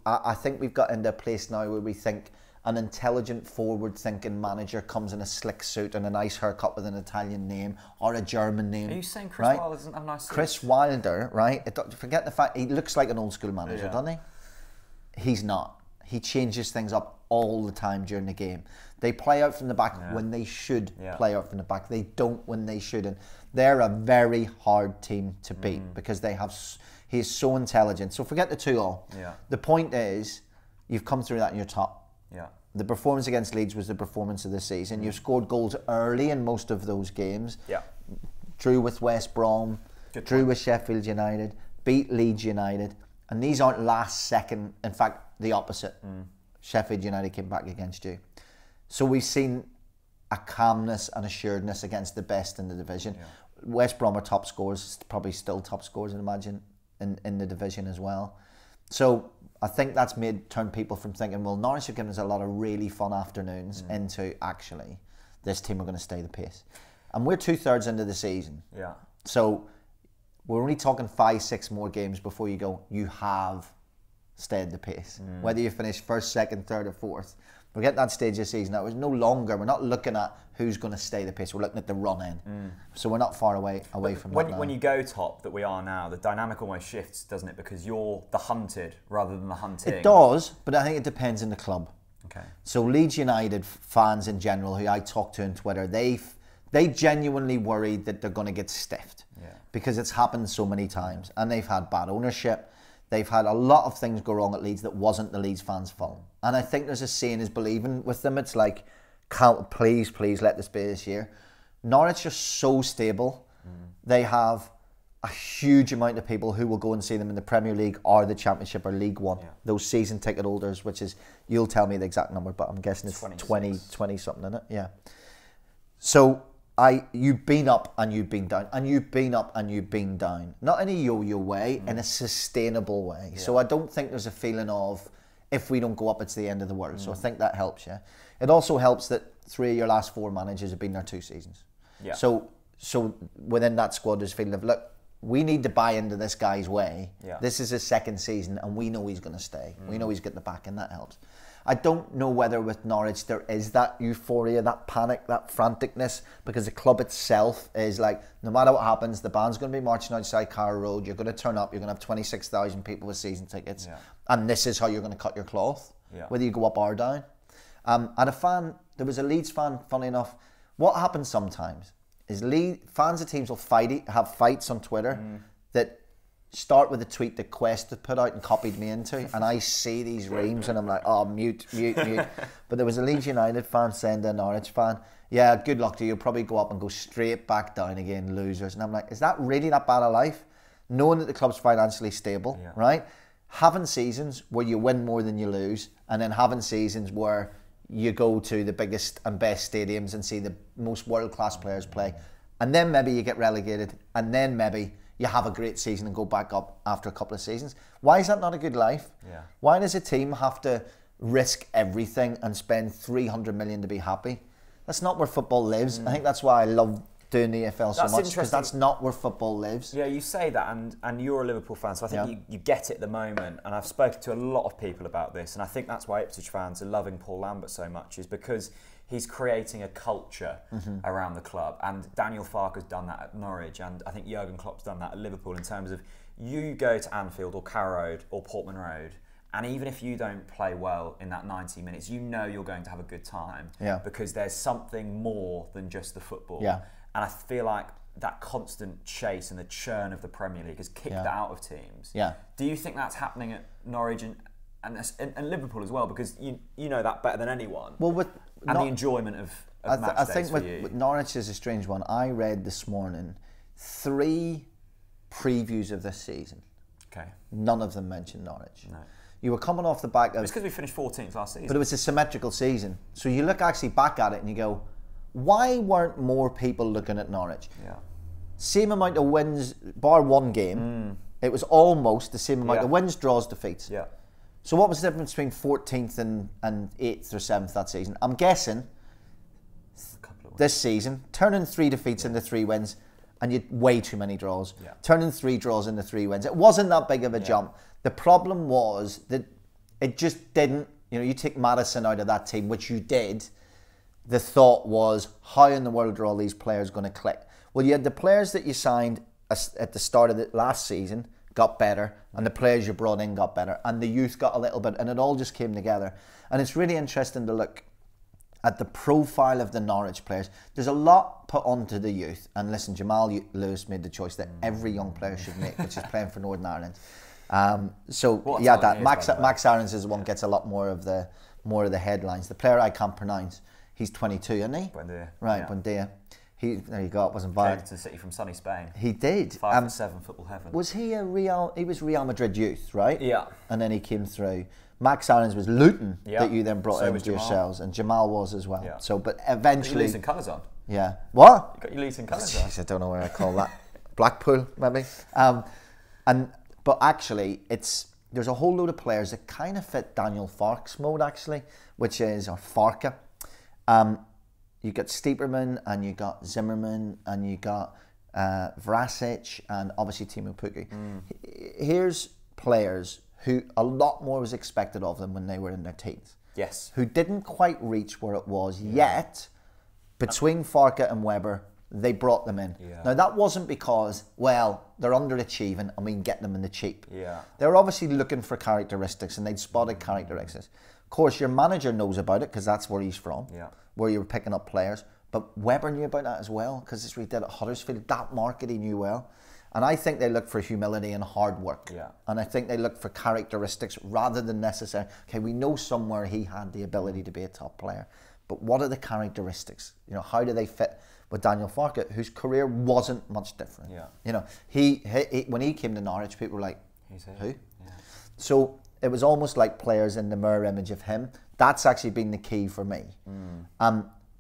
I think we've got into a place now where we think an intelligent, forward-thinking manager comes in a slick suit and a nice haircut with an Italian name or a German name.
Are you saying Chris Wilder doesn't have nice suits?
Chris Wilder, right? Forget the fact he looks like an old-school manager, doesn't he? He's not. He changes things up all the time during the game. They play out from the back when they should play out from the back. They don't when they shouldn't. They're a very hard team to beat because he's so intelligent. So forget the 2-all. Yeah. The point is, you've come through that and you're top.
Yeah.
The performance against Leeds was the performance of the season. You've scored goals early in most of those games.
Yeah.
Drew with West Brom. Drew with Sheffield United. Beat Leeds United. And these aren't last second. In fact, the opposite. Sheffield United came back against you. So we've seen a calmness and assuredness against the best in the division. Yeah. West Brom are top scorers, probably still top scorers, I imagine, in the division as well. So I think that's turned people from thinking, well, Norwich have given us a lot of really fun afternoons into, actually, this team are going to stay the pace. And we're 2/3 into the season. Yeah. So we're only talking 5-6 more games before you go, you have stayed the pace. Whether you finish 1st, 2nd, 3rd or 4th. We're getting that stage of the season now. It's no longer, we're not looking at who's going to stay the pace. We're looking at the run in. So we're not far away from that now.
When you go top, that we are now, the dynamic almost shifts, doesn't it? Because you're the hunted rather than the hunting.
It does, but I think it depends on the club.
Okay.
So Leeds United fans in general, who I talk to on Twitter, they genuinely worried that they're going to get stiffed. Because it's happened so many times. And they've had bad ownership. They've had a lot of things go wrong at Leeds that wasn't the Leeds fans' fault. And I think there's a saying is believing with them. It's like, please let this be this year. Norwich are so stable. They have a huge amount of people who will go and see them in the Premier League or the Championship or League One. Yeah. Those season ticket holders, which is, you'll tell me the exact number, but I'm guessing it's 20 something in it. Yeah. So you've been up and you've been down, and you've been up and you've been down. Not in a yo-yo way, in a sustainable way. Yeah. So I don't think there's a feeling of, if we don't go up, it's the end of the world. So I think that helps you. It also helps that 3 of your last 4 managers have been there 2 seasons. Yeah. So So within that squad, there's a feeling of, look, we need to buy into this guy's way.
Yeah.
This is his second season, and we know he's going to stay. We know he's getting the back, and that helps. I don't know whether with Norwich there is that euphoria, that panic, that franticness, because the club itself is like, no matter what happens, the band's going to be marching outside Carrow Road, you're going to turn up, you're going to have 26,000 people with season tickets, and this is how you're going to cut your cloth, whether you go up or down. And a fan, there was a Leeds fan, funny enough, what happens sometimes is fans of teams will have fights on Twitter that start with a tweet that Quest had put out and copied me into, and I see these reams and I'm like, oh, mute. But there was a Leeds United fan saying to a Norwich fan, yeah, good luck to you, you'll probably go up and go straight back down again, losers. And I'm like, is that really that bad a life? Knowing that the club's financially stable, right? Having seasons where you win more than you lose, and then having seasons where you go to the biggest and best stadiums and see the most world-class players play, and then maybe you get relegated, and then maybe you have a great season and go back up after a couple of seasons. Why is that not a good life? Why does a team have to risk everything and spend 300 million to be happy? That's not where football lives. I think that's why I love doing the EFL so much, because that's not where football lives.
Yeah, you say that, and you're a Liverpool fan, so I think you get it at the moment, and I've spoken to a lot of people about this, and I think that's why Ipswich fans are loving Paul Lambert so much, is because he's creating a culture around the club, and Daniel Farke's done that at Norwich, and I think Jurgen Klopp's done that at Liverpool, in terms of you go to Anfield or Carrow Road or Portman Road, and even if you don't play well in that 90 minutes, you know you're going to have a good time, because there's something more than just the football. And I feel like that constant chase and the churn of the Premier League has kicked that out of teams. Do you think that's happening at Norwich and Liverpool as well? Because you know that better than anyone.
Well,
the enjoyment of match
I
days
think
for you.
with Norwich is a strange one. I read this morning 3 previews of this season.
Okay.
None of them mentioned Norwich.
No.
You were coming off the back of...
It's because we finished 14th last season.
But it was a symmetrical season. So you look actually back at it and you go, why weren't more people looking at Norwich? Same amount of wins, bar one game. It was almost the same amount of wins, draws, defeats. So what was the difference between 14th and 8th or 7th that season? I'm guessing this season, turning 3 defeats into 3 wins, and you had way too many draws. Turning 3 draws into 3 wins. It wasn't that big of a jump. The problem was that it just didn't, you take Madison out of that team, which you did. The thought was, how in the world are all these players going to click? Well, you had the players that you signed at the start of the last season got better, and the players you brought in got better, and the youth got a little bit, and it all just came together. And it's really interesting to look at the profile of the Norwich players. There's a lot put onto the youth, and listen, Jamal Lewis made the choice that every young player should make, which is playing for Northern Ireland. Max Aarons is the one gets a lot more of the headlines. The player I can't pronounce, he's 22, isn't he?
Buendia.
Right, Buendia. There you go. It wasn't violent.
Came to the City from sunny Spain.
He did.
5'7" football heaven.
Was he He was Real Madrid youth, right?
Yeah.
And then he came through. Max Aarons was Luton that you then brought into yourselves, and Jamal was as well. So, but eventually,
you got your Luton colours on.
Yeah. What?
You got your Luton colours on.
Jeez, I don't know where I call that. Blackpool, maybe. But actually, there's a whole load of players that kind of fit Daniel Farke's mode, actually, which is Farke. You got Stieperman, and you got Zimmerman, and you got Vrasic, and obviously Timo Pukki. Here's players who a lot more was expected of them when they were in their teens.
Yes.
Who didn't quite reach where it was yet. Between Farke and Weber, they brought them in. Now that wasn't because, well, they're underachieving and we can get them in the cheap. They were obviously looking for characteristics, and they'd spotted characteristics. Of course, your manager knows about it because that's where he's from, where you were picking up players. But Weber knew about that as well, because it's what he did at Huddersfield. That market he knew well. And I think they look for humility and hard work. And I think they look for characteristics rather than necessary. Okay, we know somewhere he had the ability to be a top player, but what are the characteristics? How do they fit with Daniel Farke, whose career wasn't much different? He when he came to Norwich, people were like, who? So it was almost like players in the mirror image of him. That's actually been the key for me.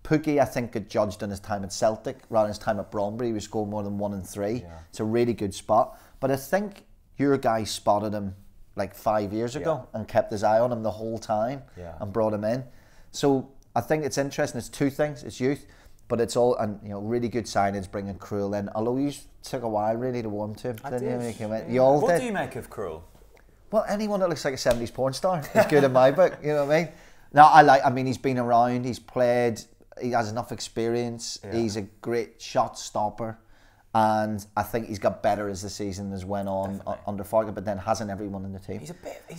Pukki, I think, got judged on his time at Celtic rather than his time at Brombury. He was scoring more than 1 and 3. It's a really good spot. But I think your guy spotted him like 5 years ago and kept his eye on him the whole time and brought him in. So I think it's interesting. It's 2 things. It's youth. But it's all, and really good signings, bringing Krul in. Although you took a while really to warm to him. You all
What
did.
do you make of Krul?
Well, anyone that looks like a 70s porn star is good in my book. You know what I mean? No, I mean, he's been around. He's played. He has enough experience. Yeah. He's a great shot stopper. And I think he's got better as the season has went on under Farke, but then hasn't everyone in the team.
He's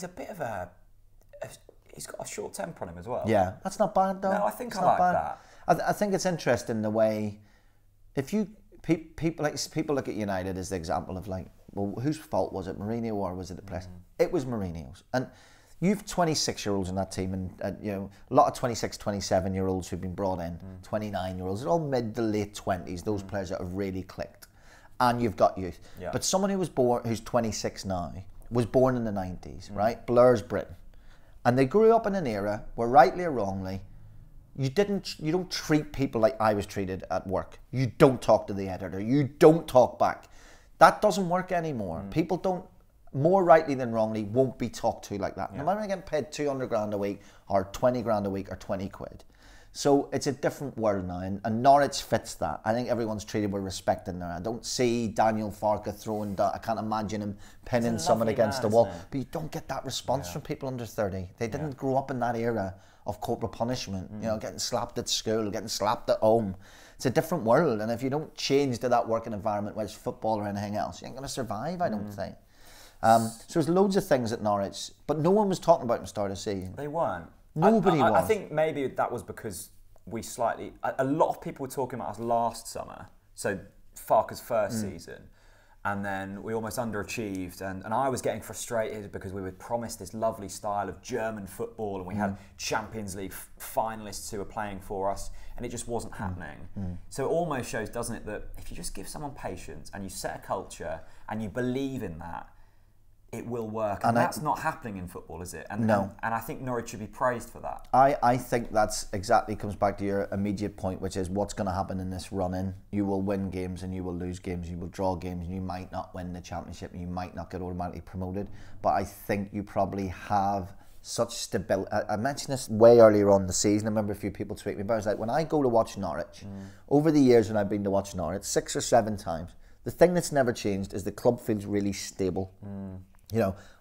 a bit of a he's got a short temper on him as well.
Yeah, that's not bad though.
No, I think I like that.
I think it's interesting the way if you people look at United as the example of like, well, whose fault was it, Mourinho or was it the press? It was Mourinho's. And you've 26-year-olds in that team, and a lot of 26, 27-year-olds who've been brought in, 29-year-olds, they're all mid to late 20s, those players that have really clicked. And you've got youth. Yeah. But someone who's 26 now, was born in the 90s, right? Blur's Britain. And they grew up in an era where, rightly or wrongly, you don't treat people like I was treated at work. You don't talk to the editor. You don't talk back. That doesn't work anymore. People don't, more rightly than wrongly, won't be talked to like that. Yeah. No matter getting paid 200 grand a week or 20 grand a week or 20 quid. So it's a different world now, and Norwich fits that. I think everyone's treated with respect in there. I don't see Daniel Farke throwing down. I can't imagine him pinning someone against the wall. But you don't get that response from people under 30. They didn't grow up in that era of corporal punishment. Getting slapped at school, getting slapped at home. It's a different world, and if you don't change to that working environment, whether it's football or anything else, you ain't going to survive, I don't think. So there's loads of things at Norwich, but no one was talking about them at the start of the season.
They weren't.
Nobody was.
I think maybe that was because a lot of people were talking about us last summer, so Farke's first season, and then we almost underachieved, and I was getting frustrated because we were promised this lovely style of German football, and we had Champions League finalists who were playing for us, and it just wasn't happening. So it almost shows, doesn't it, that if you just give someone patience and you set a culture and you believe in that, it will work, and that's not happening in football, is it? And,
no.
And I think Norwich should be praised for that.
I think that's exactly comes back to your immediate point, which is what's going to happen in this run-in. You will win games and you will lose games, you will draw games, and you might not win the championship, and you might not get automatically promoted. But I think you probably have such stability. I mentioned this way earlier on in the season. I remember a few people tweeting me about it. It's like, when I go to watch Norwich, over the years when I've been to watch Norwich, 6 or 7 times, the thing that's never changed is the club feels really stable.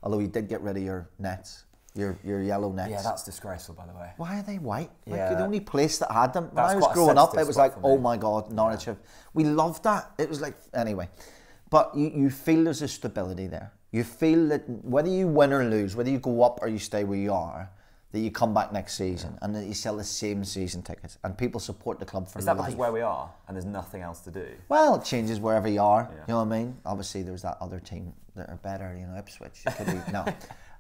Although you did get rid of your nets, your yellow nets.
Yeah, that's disgraceful, by the way.
Why are they white?
Yeah.
The only place that had them. When I was growing up, it was like, oh my God, Norwich have... We loved that. It was like, anyway. But you feel there's a stability there. You feel that whether you win or lose, whether you go up or you stay where you are, that you come back next season and that you sell the same season tickets and people support the club for life.
Is that because where we are and there's nothing else to do?
Well, it changes wherever you are. Yeah. You know what I mean? Obviously, there's that other team that are better, Ipswich. It could be, no.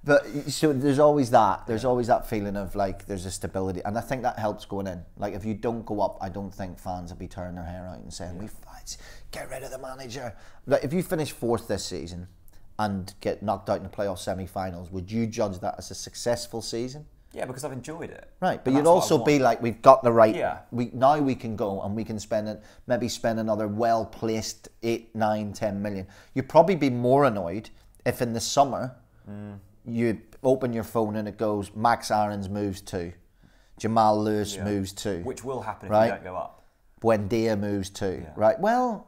But so there's always that. There's always that feeling of like there's a stability. And I think that helps going in. Like if you don't go up, I don't think fans will be turning their hair out and saying, we fight, get rid of the manager. Like if you finish 4th this season and get knocked out in the playoff semi-finals, would you judge that as a successful season?
Yeah, because I've enjoyed it.
Right, but you'd also be like, we've got the right... Yeah. Now we can go and we can spend another well-placed 8, 9, 10 million. You'd probably be more annoyed if in the summer you open your phone and it goes, Max Aarons moves to, Jamal Lewis moves to.
Which will happen if you don't go up.
Buendia moves to, right? Well,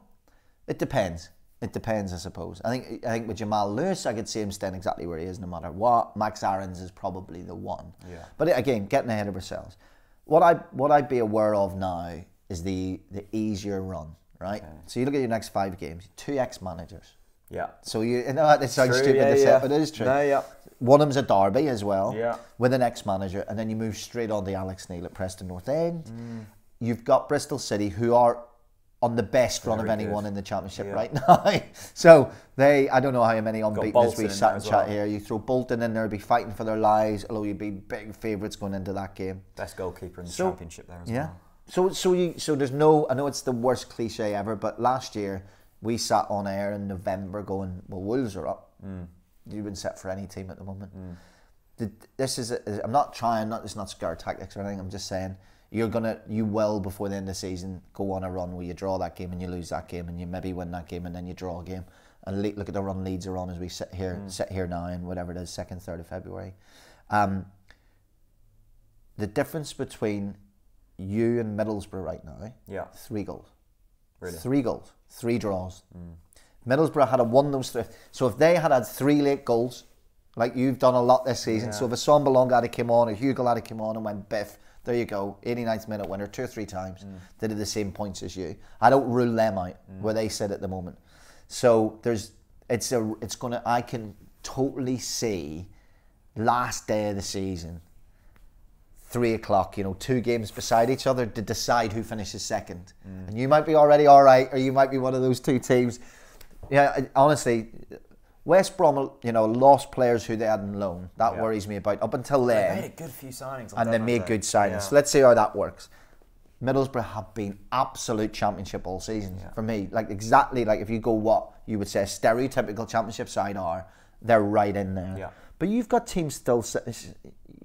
it depends. It depends, I suppose. I think with Jamal Lewis, I could see him staying exactly where he is no matter what. Max Aarons is probably the one. Yeah. But again, getting ahead of ourselves. What I'd be aware of now is the easier run, right? Okay. So you look at your next 5 games, 2 ex-managers. Yeah. So you know it sounds stupid to say, but it is true. No, one of them's a derby as well, with an ex-manager, and then you move straight on to Alex Neil at Preston North End. You've got Bristol City, who are on the best run of anyone in the championship right now. So I don't know how many unbeaten as we sat and chat here. You throw Bolton in there, be fighting for their lives, although you'd be big favourites going into that game.
Best goalkeeper in the championship there as well.
So there's no, I know it's the worst cliche ever, but last year we sat on air in November going, well, Wolves are up. You've been set for any team at the moment. I'm not trying, it's not scare tactics or anything, I'm just saying, you will before the end of the season go on a run where you draw that game and you lose that game and you maybe win that game and then you draw a game. And look at the run Leeds are on as we sit here now in whatever it is, 2nd, 3rd of February. The difference between you and Middlesbrough right now,
Yeah.
3 goals.
Really?
3 goals, 3 draws. Middlesbrough had won those 3. So if they had 3 late goals, like you've done a lot this season, so if a Son Belonga had come on, or Hugo had come on and went biff, there you go, 89th minute winner 2 or 3 times. They did the same points as you. I don't rule them out where they sit at the moment. So I can totally see last day of the season, 3 o'clock, 2 games beside each other to decide who finishes second. And you might be already all right, or you might be one of those 2 teams. Yeah, honestly, West Brom, lost players who they had on loan. That worries me about. Up until then,
They made a good few signings.
and they made good signings.
Yeah.
So let's see how that works. Middlesbrough have been absolute championship all season for me. Like exactly like if you go what you would say a stereotypical championship side are, they're right in there.
Yeah.
But you've got teams still.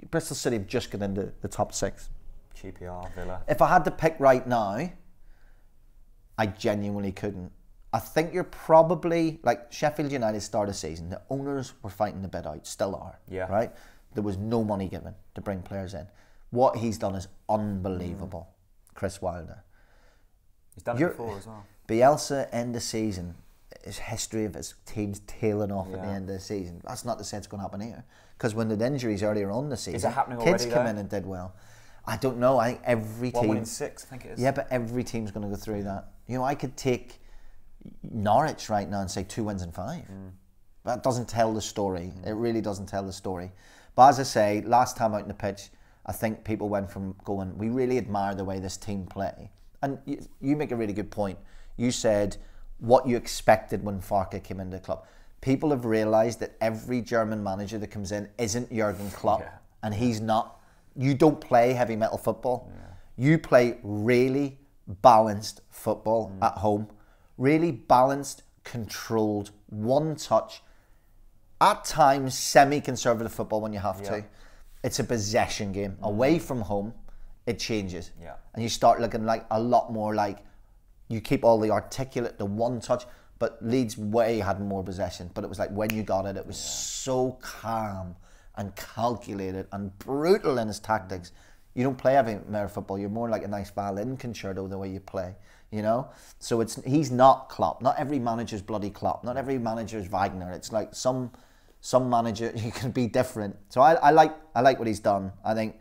Bristol City have just got into the top 6.
QPR, Villa.
If I had to pick right now, I genuinely couldn't. I think you're probably like Sheffield United start of season. The owners were fighting the bid out, still are.
Yeah.
Right. There was no money given to bring players in. What he's done is unbelievable. Chris Wilder.
He's done it before as well.
Bielsa end of season. His history of his teams tailing off at the end of the season. That's not to say it's going to happen here. Because when the injuries earlier on the season,
is it happening
kids
already,
come
though?
in and did well. I don't know. I think every team.
1 in 6, I think it is.
Yeah, but every team's going to go through that. I could take Norwich right now and say 2 wins in 5. That doesn't tell the story. It really doesn't tell the story. But as I say, last time out in the pitch, I think people went from going, we really admire the way this team play. And you make a really good point. You said what you expected when Farke came into the club. People have realised that every German manager that comes in isn't Jurgen Klopp, and he's not. You don't play heavy metal football. You play really balanced football at home. Really balanced, controlled, one touch. At times, semi-conservative football when you have to. It's a possession game. Away from home, it changes. And you start looking like a lot more like you keep all the articulate, the one touch, but Leeds way had more possession. But it was like when you got it, it was so calm and calculated and brutal in his tactics. You don't play heavy metal football. You're more like a nice violin concerto the way you play. So he's not Klopp. Not every manager's bloody Klopp. Not every manager's Wagner. It's like some manager you can be different. So I like what he's done. I think,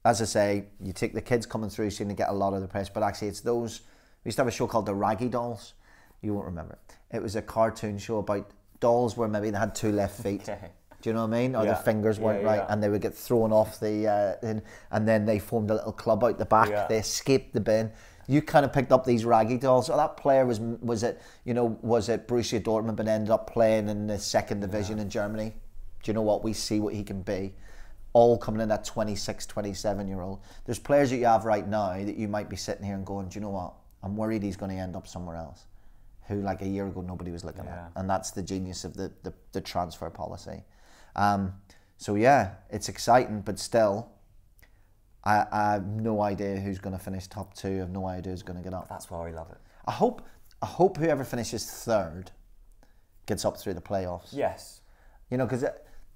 as I say, you take the kids coming through seem to get a lot of the press, but actually it's those. We used to have a show called The Raggy Dolls. You won't remember it. It was a cartoon show about dolls where maybe they had 2 left feet.
Okay.
Do you know what I mean? Or their fingers weren't right, and they would get thrown off the, and then they formed a little club out the back.
Yeah.
They escaped the bin. You kind of picked up these raggy dolls. So that player was it Borussia Dortmund, but ended up playing in the 2nd division in Germany. Do you know what? We see what he can be. All coming in at 26, 27-year-old. There's players that you have right now that you might be sitting here and going, do you know what? I'm worried he's going to end up somewhere else. Who like a year ago nobody was looking at. And that's the genius of the transfer policy. So yeah, it's exciting, but still, I have no idea who's going to finish top 2. I have no idea who's going to get up.
That's why we love it.
I hope whoever finishes 3rd gets up through the playoffs.
Yes.
Because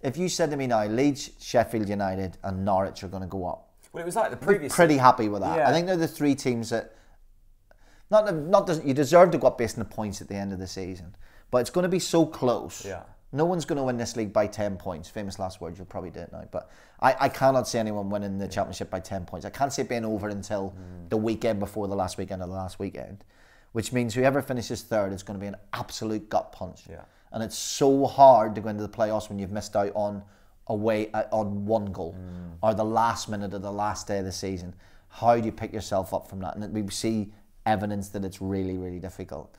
if you said to me now, Leeds, Sheffield United and Norwich are going to go up.
Well, it was like the previous.
Pretty happy with that.
Yeah.
I think they're the 3 teams that you deserve to go up based on the points at the end of the season, but it's going to be so close.
Yeah.
No one's going to win this league by 10 points. Famous last words, you'll probably do it now. But I cannot see anyone winning the championship by 10 points. I can't see it being over until the weekend before the last weekend of the last weekend, which means whoever finishes 3rd is going to be an absolute gut punch.
Yeah.
And it's so hard to go into the playoffs when you've missed out on 1 goal or the last minute of the last day of the season. How do you pick yourself up from that? And we see evidence that it's really, really difficult.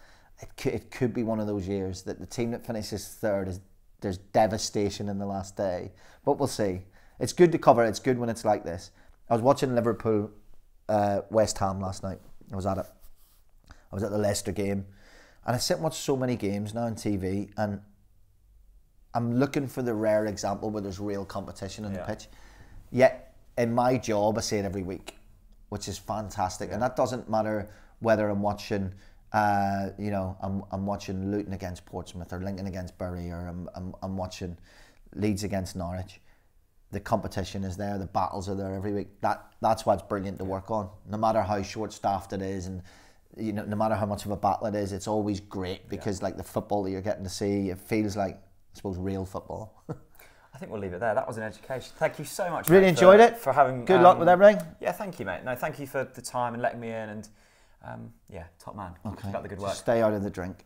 It could be one of those years that the team that finishes 3rd there's devastation in the last day. But we'll see. It's good to cover. It's good when it's like this. I was watching Liverpool West Ham last night. I was at the Leicester game. And I sit and watch so many games now on TV, and I'm looking for the rare example where there's real competition on the pitch. Yet, in my job, I see it every week, which is fantastic. And that doesn't matter whether I'm watching... I'm watching Luton against Portsmouth or Lincoln against Bury, or I'm watching Leeds against Norwich. the competition is there, the battles are there every week. That's why it's brilliant to work on. No matter how short-staffed it is, and no matter how much of a battle it is, it's always great because like the football that you're getting to see, it feels like, I suppose, real football.
I think we'll leave it there. That was an education. Thank you so much.
Really enjoyed it.
For having.
Good luck with everything.
Yeah, thank you, mate. No, thank you for the time and letting me in. And yeah, top man.
Okay.
Keep up the good work.
Just stay out of the drink.